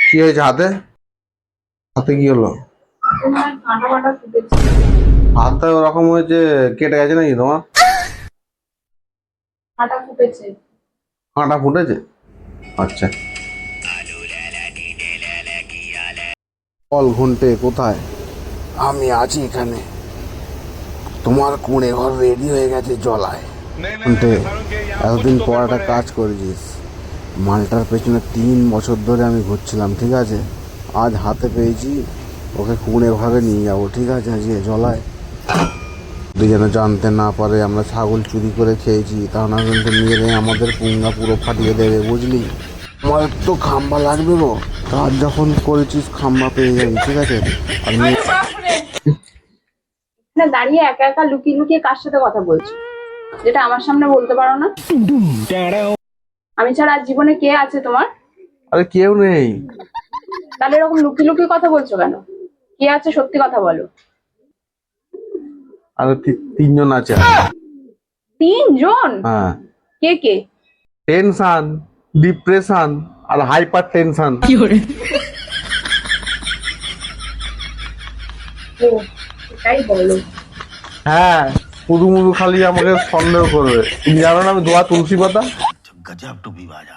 কি হয়েছে হাতে? হাতে কি হলো? কাঁটা কাটা ফুটেছে। হাতটা ওরকম হয়েছে, কেটে গেছে নাকি তোমার? কাঁটা ফুটেছে। কাঁটা ফুটেছে? আচ্ছা। বল ঘন্টে কোথায়? আমি আছি এখানে। তোমার কুঁড়ে ঘর রেডি হয়ে গেছে জলায়। ঘন্টে, এতদিন পর একটা কাজ করেছিস। মালটার পেছনে 3 বছর ধরে আমি ঘুরছিলাম, ঠিক আছে? আজ হাতে পেয়েছি, ওকে কুঁড়ে ঘরে নিয়ে যাবো, ঠিক আছে? আজকে জলায় তুই যেন জানতে না পারে আমরা ছাগল চুরি করে খেয়েছি, তা না কিন্তু মেরে আমাদের পুঙ্গা পুরো ফাটিয়ে দেবে, বুঝলি? আমার তো খাম্বা লাগবে গো। কাজ যখন করেছিস খাম্বা পেয়ে যাবি, ঠিক আছে? আর না, দাঁড়িয়ে একা একা লুকিয়ে লুকিয়ে কার সাথে কথা বলছো, যেটা আমার সামনে বলতে পারো না? আমি ছাড়া আর জীবনে কে আছে তোমার? আরে কেউ নেই। তাহলে এরকম লুকিয়ে লুকিয়ে কথা বলছো কেন? কে আছে সত্যি কথা বলো। আরে 3 জন আছে। 3 জন? হ্যাঁ। কে কে? টেনশন, ডিপ্রেশন আর হাইপার টেনশন। ও, এটাই বলো। হ্যাঁ, পুরু মুরু খালি আমাকে সন্দেহ করবে। তুমি জানো না আমি দোয়া তুলসী পাতা। गजब टू भी बात